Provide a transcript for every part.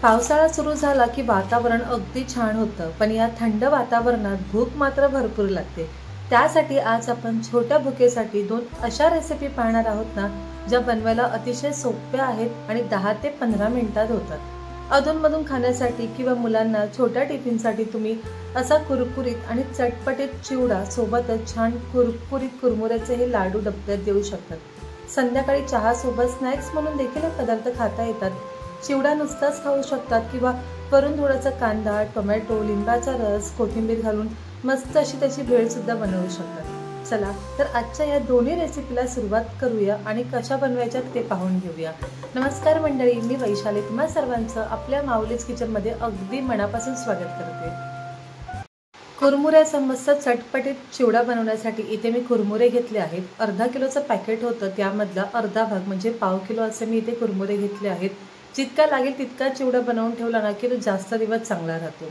पावसाळा सुरू झाला की वातावरण अगदी छान होतं, पण या थंड वातावरणात भूक मात्र भरपूर लागते. त्यासाठी आज आपण छोट्या भुकेसाठी दोन अशा रेसिपी पाहणार आहोत ना, ज्या बनवायला अतिशय सोप्या आहेत आणि 10 ते 15 मिनिटात होतात. अधूनमधून खाण्यासाठी किंवा मुलांना छोट्या टिफिनसाठी तुम्ही असा कुरकुरीत आणि चटपटीत चिवडा सोबतच छान कुरकुरीत कुरमुऱ्याचे हे लाडू डब्यात देऊ शकतात. संध्याकाळी चहासोबत स्नॅक्स म्हणून देखील हे पदार्थ खाता येतात. चिवडा नुसताच खाऊ शकतात किंवा वरून थोडासा कांदा, टोमॅटो, लिंबाचा रस, कोथिंबीर घालून मस्त अशी त्याची भेळसुद्धा बनवू शकतात. चला तर आजच्या या दोन्ही रेसिपीला सुरुवात करूया आणि कशा बनवायच्या ते पाहून घेऊया. नमस्कार मंडळी, मी वैशाली तुम्हा सर्वांचं आपल्या माऊलीज किचनमध्ये अगदी मनापासून स्वागत करते. कुरमुऱ्याचा मस्त चटपटीत चिवडा बनवण्यासाठी इथे मी कुरमुरे घेतले आहेत. अर्धा किलोचं पॅकेट होतं, त्यामधला अर्धा भाग म्हणजे पाव किलो असे मी इथे कुरमुरे घेतले आहेत. जितका लागेल तितका चिवडा बनवून ठेवला ना की तो जास्त दिवस चांगला राहतो.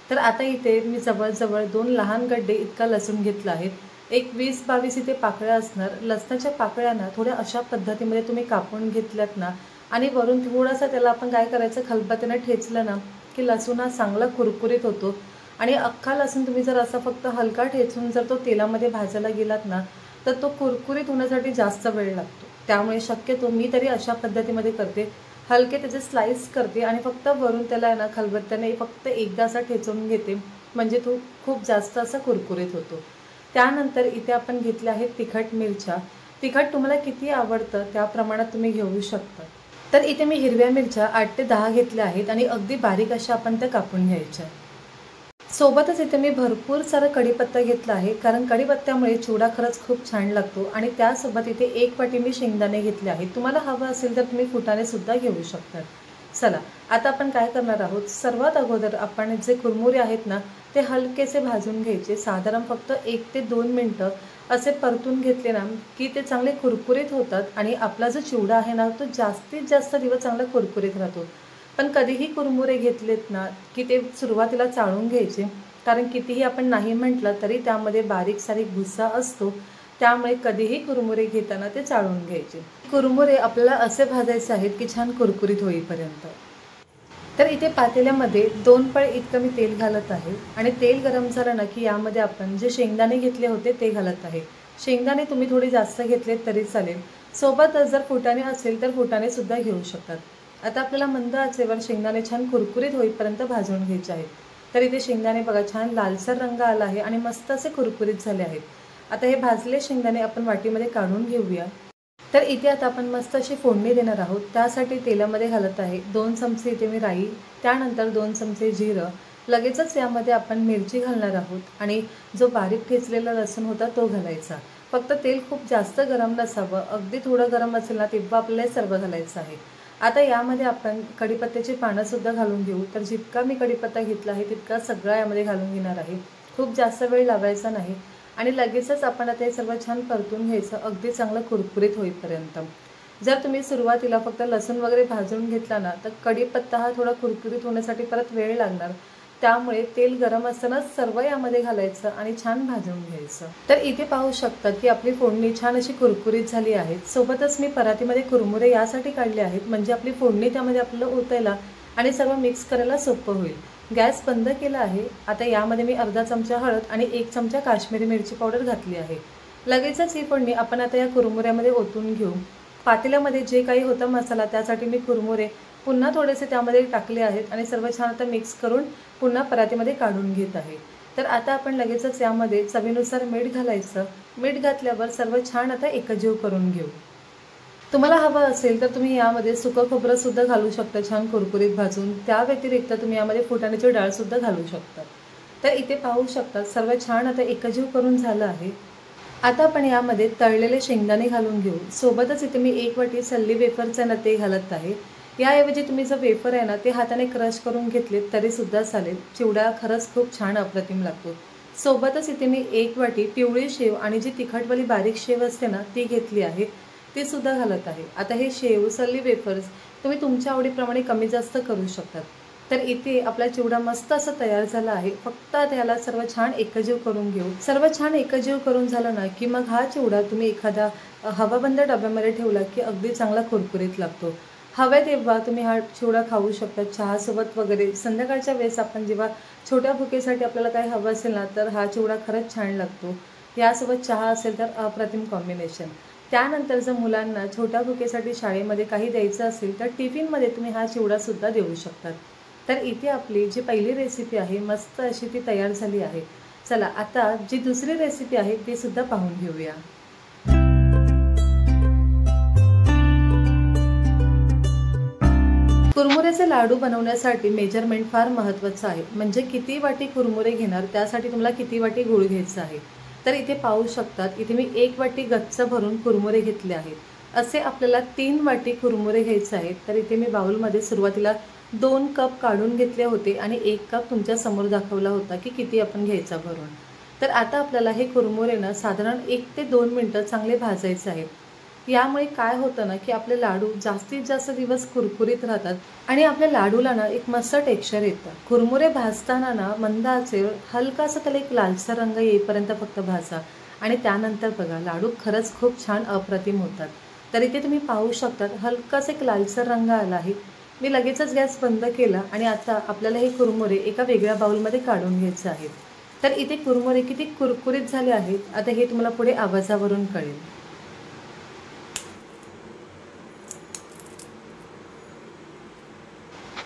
तर आता इथे मी जवळजवळ 2 लहान गड्डे इतका लसूण घेतला आहे. एक 20-22 इथे पाकळ्या असणार. लसणाच्या पाकळ्यांना थोड्या अशा पद्धतीमध्ये तुम्ही कापून घेतल्यात ना आणि वरून थोडासा त्याला आपण काय करायचं, खलबत्त्याने ठेचलं ना की लसूण हा चांगला कुरकुरीत होतो. आणि अख्खा लसूण तुम्ही जर असा फक्त हलका ठेचून जर तो तेलामध्ये भाजायला गेलात ना तर तो कुरकुरीत होण्यासाठी जास्त वेळ लागतो. त्यामुळे शक्यतो मी तरी अशा पद्धतीमध्ये करते, हलके त्याचे स्लाइस करते आणि फक्त वरून त्याला ना खलबत्त्याने फक्त एकदा असा ठेचून घेते, म्हणजे तो खूप जास्त असा कुरकुरीत होतो. त्यानंतर इथे आपण घेतल्या आहेत तिखट मिरच्या. तिखट तुम्हाला किती आवडतं त्या प्रमाणात तुम्ही घेऊ शकता. तर इथे मी हिरव्या मिरच्या 8 ते 10 घेतल्या आहेत आणि अगदी बारीक अशा आपण त्या कापून घ्यायच्या. सोबतच इथे मी भरपूर सारा कढीपत्ता घेतला आहे, कारण कढीपत्त्यामुळे चिवडा खरंच खूप छान लागतो. आणि त्यासोबत इथे 1 वाटी मी शेंगदाणे घेतले आहेत. तुम्हाला हवं असेल तर तुम्ही फुटाणे सुद्धा घेऊ शकतात. चला आता आपण काय करणार आहोत, सर्वात अगोदर आपण जे कुरमुरे आहेत ना ते हलकेसे भाजून घ्यायचे. साधारण फक्त 1 ते 2 मिनटं असे परतून घेतले ना की ते चांगले कुरकुरीत होतात आणि आपला जो चिवडा आहे ना तो जास्तीत जास्त दिवस चांगला कुरकुरीत राहतो. पण कधीही कुरमुरे घेतलेत ना की ते सुरुवातीला चाळून घ्यायचे, कारण कितीही आपण नाही म्हटलं तरी त्यामध्ये बारीक सारीक भुसा असतो. त्यामुळे कधीही कुरमुरे घेताना ते चाळून घ्यायचे. कुरमुरे आपल्याला असे भाजायचे आहेत की छान कुरकुरीत होईपर्यंत. तर इथे पातेल्यामध्ये 2 पळ इतकं मी तेल घालत आहे आणि तेल गरम झालं ना की यामध्ये आपण जे शेंगदाणे घेतले होते ते घालत आहे. शेंगदाणे तुम्ही थोडे जास्त घेतलेत तरी चालेल. सोबतच जर फुटाणे असेल तर फुटाणे सुद्धा घेऊ शकतात. आता आपल्याला मंद आचेवर शेंगदाणे छान कुरकुरीत होईपर्यंत भाजून घ्यायचे आहेत. तर इथे शेंगदाणे बघा छान लालसर रंग आला आहे आणि मस्त असे कुरकुरीत झाले आहेत. आता हे भाजले शेंगदाणे आपण वाटीमध्ये काढून घेऊया. तर इथे आता आपण मस्त अशी फोडणी देणार आहोत. त्यासाठी तेलामध्ये घालत आहे 2 चमचे इथे मी राई, त्यानंतर 2 चमचे जिरं, लगेचच यामध्ये आपण मिरची घालणार आहोत आणि जो बारीक ठेचलेला लसूण होता तो घालायचा. फक्त तेल खूप जास्त गरम नसावं, अगदी थोडं गरम असेल ना तेव्हा आपल्याला सर्व घालायचं आहे. आता यामध्ये आपण कढीपत्त्याची पानंसुद्धा घालून घेऊ. तर जितका मी कढीपत्ता घेतला आहे तितका सगळा यामध्ये घालून घेणार आहे. खूप जास्त वेळ लावायचा नाही आणि लगेचच आपण आता हे सर्व छान परतून घ्यायचं, अगदी चांगलं कुरकुरीत होईपर्यंत. जर तुम्ही सुरुवातीला फक्त लसूण वगैरे भाजून घेतला ना तर कढीपत्ता हा थोडा कुरकुरीत होण्यासाठी परत वेळ लागणार. त्यामुळे तेल गरम असतानाच सर्व यामध्ये घालायचं आणि छान भाजून घ्यायचं. तर इथे पाहू शकतात की आपली फोडणी छान अशी कुरकुरीत झाली आहे. सोबतच मी परातीमध्ये कुरमुरे यासाठी काढले आहेत म्हणजे आपली फोडणी त्यामध्ये आपल्याला ओतायला आणि सर्व मिक्स करायला सोपं होईल. गॅस बंद केला आहे. आता यामध्ये मी अर्धा चमचा हळद आणि 1 चमचा काश्मीरी मिरची पावडर घातली आहे. लगेचच ही फोडणी आपण आता या कुरमुऱ्यामध्ये ओतून घेऊ. पातेल्यामध्ये जे काही होता मसाला त्यासाठी मी कुरमुरे पुन्हा थोडेसे त्यामध्ये टाकले आहेत आणि सर्व छान आता मिक्स करून पुन्हा परातीमध्ये काढून घेत आहे. तर आता आपण लगेचच यामध्ये चवीनुसार मीठ घालायचं. मीठ घातल्यावर सर्व छान आता एकजीव करून घेऊ. तुम्हाला हवं असेल तर तुम्ही यामध्ये सुकं खोबरंसुद्धा घालू शकता छान कुरकुरीत भाजून. त्या व्यतिरिक्त तुम्ही यामध्ये फुटाण्याची डाळसुद्धा घालू शकता. तर इथे पाहू शकता सर्व छान आता एकजीव करून झालं आहे. आता आपण यामध्ये तळलेले शेंगदाणे घालून घेऊ. सोबतच इथे मी 1 वाटी सल्ली वेफरचं ना ते घालत आहे. याऐवजी तुम्ही जो वेफर आहे ना ते हाताने क्रश करून घेतले तरीसुद्धा चालेल. चिवडा खरंच खूप छान अप्रतिम लागतो. सोबतच इथे मी 1 वाटी पिवळी शेव आणि जी तिखटवाली बारीक शेव असते ना ती घेतली आहे, ती सुद्धा घालत आहे. आता हे शेव सल्ली वेफर्स तुम्ही तुमच्या आवडीप्रमाणे कमी जास्त करू शकतात. तर इथे आपला चिवडा मस्त असा तयार झाला आहे. फक्त त्याला सर्व छान एकजीव करून घेऊ. सर्व छान एकजीव करून झालं ना की मग हा चिवडा तुम्ही एखादा हवाबंद डब्यामध्ये ठेवला की अगदी चांगला कुरकुरीत लागतो. हवं तेव्हा तुम्ही हा चिवडा खाऊ शकता चहासोबत वगैरे. संध्याकाळच्या वेळेस आपण जेव्हा छोट्या भुकेसाठी आपल्याला काही हवं असेल ना, तर हा चिवडा खरंच छान लागतो. यासोबत चहा असेल तर अप्रतिम कॉम्बिनेशन. त्यानंतर जर मुलांना छोट्या भुकेसाठी शाळेमध्ये काही द्यायचं असेल तर टिफिनमध्ये तुम्ही हा चिवडासुद्धा देऊ शकतात. तर इथे आपली जी पहिली रेसिपी आहे मस्त अशी ती तयार झाली आहे. चला आता जी दुसरी रेसिपी आहे ती सुद्धा पाहून घेऊया. कुरमुऱ्याचे लाडू बनवण्यासाठी मेजरमेंट फार महत्त्वाचं आहे. म्हणजे किती वाटी कुरमुरे घेणार त्यासाठी तुम्हाला किती वाटी गूळ घ्यायचा आहे. तर इथे पाहू शकतात, इथे मी 1 वाटी गच्च भरून कुरमुरे घेतले आहेत. असे आपल्याला 3 वाटी कुरमुरे घ्यायचे आहेत. तर इथे मी बाउलमध्ये सुरुवातीला 2 कप काढून घेतले होते आणि 1 कप तुमच्या समोर दाखवला होता की किती आपण घ्यायचा भरून. तर आता आपल्याला हे कुरमुरे ना साधारण 1 ते 2 मिनटं चांगले भाजायचे आहेत. यामुळे काय होतं ना, की आपले लाडू जास्तीत जास्त दिवस कुरकुरीत राहतात आणि आपल्या लाडूला ना एक मस्त टेक्स्चर येतं. कुरमुरे भाजताना ना मंद आचेवर हलकासा त्याला एक लालसर रंग येईपर्यंत फक्त भाजा आणि त्यानंतर बघा लाडू खरंच खूप छान अप्रतिम होतात. तर इथे तुम्ही पाहू शकतात हलकासा एक लालसर रंग आला आहे. मी लगेचच गॅस बंद केला आणि आता आपल्याला हे कुरमुरे एका वेगळ्या बाउलमध्ये काढून घ्यायचे आहेत. तर इथे कुरमुरे किती कुरकुरीत झाले आहेत, आता हे तुम्हाला पुढे आवाजावरून कळेल.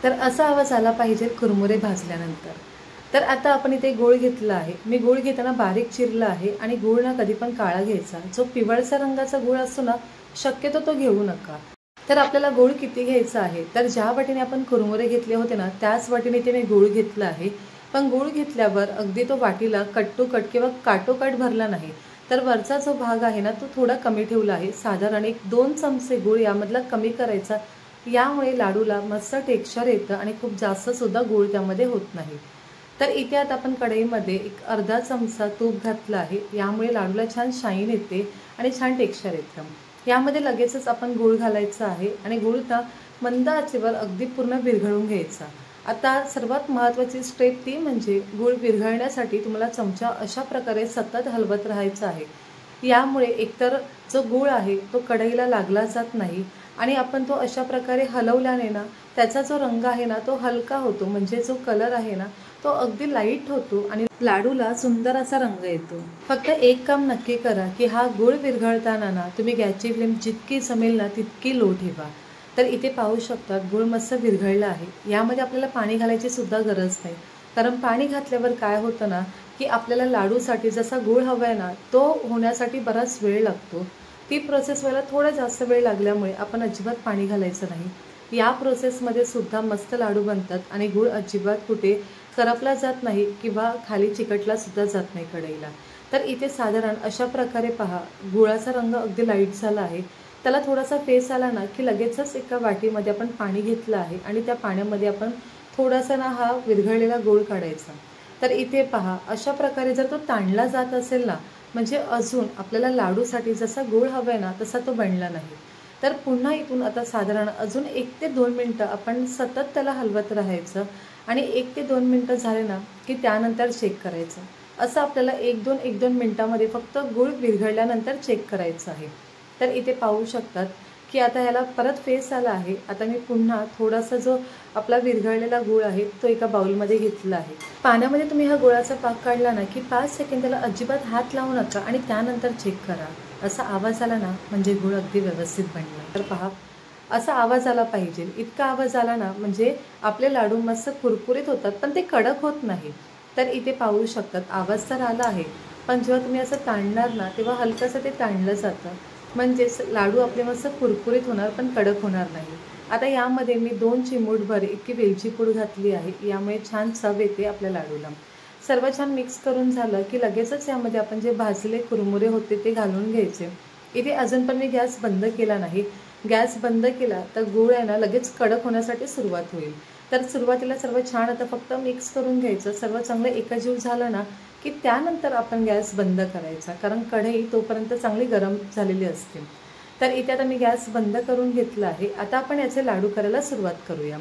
तर असा आवाज आला पाहिजे कुरमुरे भाजल्यानंतर. तर आता आपण इथे गूळ घेतला आहे. मी गूळ घेताना बारीक चिरला आहे आणि गूळ ना कधी पण काळा घ्यायचा. जो पिवळसर रंगाचा गूळ असतो ना, शक्यतो तो घेऊ नका. तर आपल्याला गूळ किती घ्यायचा आहे, तर ज्या वाटीने आपण कुरमुरे घेतले होते ना त्याच वाटीने इथे मी गूळ घेतला आहे. पण गूळ घेतल्यावर अगदी तो वाटीला कट टू कट किंवा काटोकाट भरला नाही. तर वरचा जो भाग आहे ना तो थोडा कमी ठेवला आहे. साधारण 1-2 चमचे गूळ यामधला कमी करायचा. यामुळे लाडूला मस्त टेक्स्चर येतं आणि खूप जास्तसुद्धा गूळ त्यामध्ये होत नाही. तर इथे आता आपण कढईमध्ये एक अर्धा चमचा तूप घातलं आहे. यामुळे लाडूला छान शाईन येते आणि छान टेक्स्चर येतं. यामध्ये लगेचच आपण गूळ घालायचा आहे आणि गूळ ना मंद आचेवर अगदी पूर्ण विरघळून घ्यायचा. आता सर्वात महत्त्वाची स्टेप ती म्हणजे गूळ विरघळण्यासाठी तुम्हाला चमचा अशा प्रकारे सतत हलवत राहायचा आहे. यामुळे एकतर जो गूळ आहे तो कढईला लागला जात नाही आणि आपण तो अशा प्रकारे हलवल्याने ना त्याचा जो रंग आहे ना तो हलका होतो. म्हणजे जो कलर आहे ना तो अगदी लाईट होतो आणि लाडूला सुंदर असा रंग येतो. फक्त एक काम नक्की करा की हा गूळ विरघळताना ना तुम्ही गॅसची फ्लेम जितकी जमेल ना तितकी लो ठेवा. तर इथे पाहू शकतात गूळ मस्त विरघळला आहे. यामध्ये आपल्याला पाणी घालायची सुद्धा गरज नाही. कारण पाणी घातल्यावर काय होतं ना की आपल्याला लाडूसाठी जसा गूळ हवा आहे ना तो होण्यासाठी बराच वेळ लागतो. ती प्रोसेस व्हायला थोडा जास्त वेळ लागल्यामुळे आपण अजिबात पाणी घालायचं नाही. या प्रोसेसमध्ये सुद्धा मस्त लाडू बनतात आणि गूळ अजिबात कुठे करपला जात नाही किंवा खाली चिकटला सुद्धा जात नाही कढईला. तर इथे साधारण अशा प्रकारे पहा गुळाचा रंग अगदी लाईट झाला आहे. त्याला थोडासा फेस आला ना की लगेचच एका वाटीमध्ये आपण पाणी घेतलं आहे आणि त्या पाण्यामध्ये आपण थोडासा ना हा विरघळलेला गूळ काढायचा. तर इथे पहा अशा प्रकारे जर तो ताणला जात असेल ना म्हणजे अजून आपल्याला लाडूसाठी जसा गूळ हवा आहे ना तसा तो बनला नाही. तर पुन्हा इथून आता साधारण अजून 1 ते 2 मिनटं आपण सतत त्याला हलवत राहायचं आणि 1 ते 2 मिनटं झाले ना की त्यानंतर चेक करायचं. असं आपल्याला 1-2 मिनटामध्ये फक्त गूळ विरघळल्यानंतर चेक करायचं आहे. तर इथे पाहू शकतात की आता ह्याला परत फेस आला आहे. आता मी पुन्हा थोडासा जो आपला विरघळलेला गूळ आहे तो एका बाउलमध्ये घेतला आहे. पाण्यामध्ये तुम्ही हा गुळाचा पाक काढला ना की 5 सेकंद त्याला अजिबात हात लावू नका आणि त्यानंतर चेक करा. असा आवाज आला ना म्हणजे गूळ अगदी व्यवस्थित बनला. तर पहा असा आवाज आला पाहिजे. इतका आवाज आला ना म्हणजे आपले लाडू मस्त कुरकुरीत होतात पण ते कडक होत नाही. तर इथे पाहू शकतात आवाज तर आला आहे पण जेव्हा तुम्ही असं ताणणार ना तेव्हा हलकंसं ते ताणलं जातं. म्हणजेच लाडू आपले मस्त कुरकुरीत होणार पण कडक होणार नाही. आता यामध्ये मी 2 चिमूटभर इतकी वेलची पूड घातली आहे. यामुळे छान चव येते आपल्या लाडूला. सर्व छान मिक्स करून झालं की लगेचच यामध्ये आपण जे भाजले कुरमुरे होते ते घालून घ्यायचे. इथे अजून पण मी गॅस बंद केला नाही. गॅस बंद केला तर गूळ आहे ना लगेच कडक होण्यासाठी सुरुवात होईल. तर सुरुवातीला सर्व छान आता फक्त मिक्स करून घ्यायचं. सर्व चांगलं एकजीव झालं ना की त्यानंतर आपण गॅस बंद करायचा कारण कढई तोपर्यंत चांगली गरम झालेली असते. तर इथे आता मी गॅस बंद करून घेतला आहे. आता आपण याचे लाडू करायला सुरुवात करूया.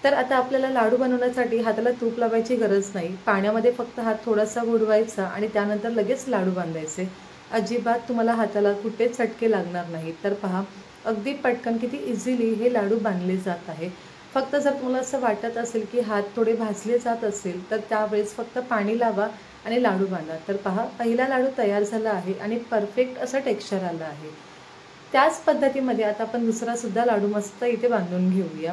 तर आता आपल्याला लाडू बनवण्यासाठी हाताला तूप लावायची गरज नाही. पाण्यामध्ये फक्त हात थोडासा बुडवायचा आणि त्यानंतर लगेच लाडू बांधायचे. अजिबात तुम्हाला हाताला कुठेच चटके लागणार नाही. तर पहा अगदी पटकन किती इझिली हे लाडू बांधले जात आहे। फक्त जर तुम्हाला असं वाटत असेल की हात थोडे भाजले जात असेल तर त्यावेळेस फक्त पाणी लावा आणि लाडू बांधा। तर पहा, पहिला लाडू तयार झाला आहे आणि परफेक्ट असं टेक्स्चर आलं आहे। त्याच पद्धतीमध्ये आता आपण दुसरासुद्धा लाडू मस्त इथे बांधून घेऊया।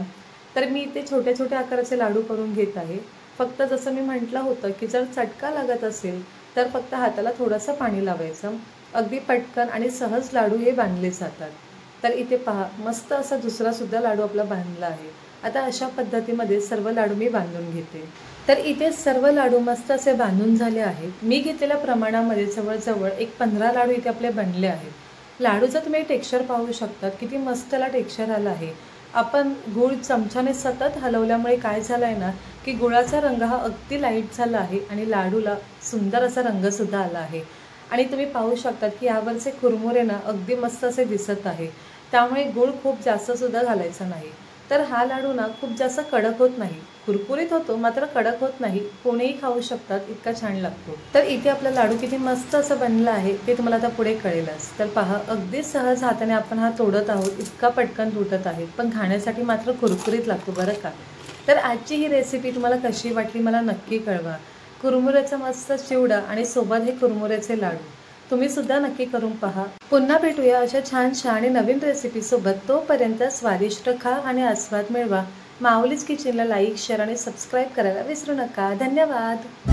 तर मी इथे छोट्या छोट्या आकाराचे लाडू करून घेत आहे। फक्त जसं मी म्हटलं होतं की जर चटका लागत असेल तर फक्त हाताला थोडंसं पाणी लावायचं। अगदी पटकन आणि सहज लाडू हे बांधले जातात। तर इथे पहा, मस्त असा दुसरासुद्धा लाडू आपला बांधला आहे। आता अशा पद्धतीमध्ये सर्व लाडू मी बांधून घेते। तर इथे सर्व लाडू मस्त असे बांधून झाले आहेत। मी घेतलेल्या प्रमाणामध्ये जवळजवळ एक 15 लाडू इथे आपले बनले आहेत। लाडूचं तुम्ही टेक्स्चर पाहू शकता, किती मस्त त्याला टेक्स्चर आलं आहे। आपण गूळ चमच्याने सतत हलवल्यामुळे काय झालं आहे ना, की गुळाचा रंग हा अगदी लाईट झाला आहे आणि लाडूला सुंदर असा रंगसुद्धा आला आहे। आणि तुम्ही पाहू शकता की यावरचे कुरमुरे ना अगदी मस्त असे दिसत आहे। त्यामुळे गूळ खूप जास्तसुद्धा घालायचा नाही। तर हा लाडू ना खूप जास्त कडक होत नाही, कुरकुरीत होतो मात्र कडक होत नाही। कोणीही खाऊ शकतात, इतका छान लागतो। तर इथे आपला लाडू किती मस्त असं बनलं आहे ते तुम्हाला आता पुढे कळेलच। तर पहा, अगदी सहज हाताने आपण हा तोडत आहोत, इतका पटकन तुटत आहे, पण खाण्यासाठी मात्र कुरकुरीत लागतो बरं का। तर आजची ही रेसिपी तुम्हाला कशी वाटली मला नक्की कळवा। कुरमुऱ्याचा मस्त चिवडा आणि सोबत हे कुरमुऱ्याचे लाडू तुम्ही सुद्धा नक्की करून पहा। पुन्हा भेटूया अशा छानशा आणि नवीन रेसिपीसोबत। तोपर्यंत स्वादिष्ट खा आणि आस्वाद मिळवा। माऊलीज किचनला लाईक, शेअर आणि सबस्क्राईब करायला विसरू नका। धन्यवाद।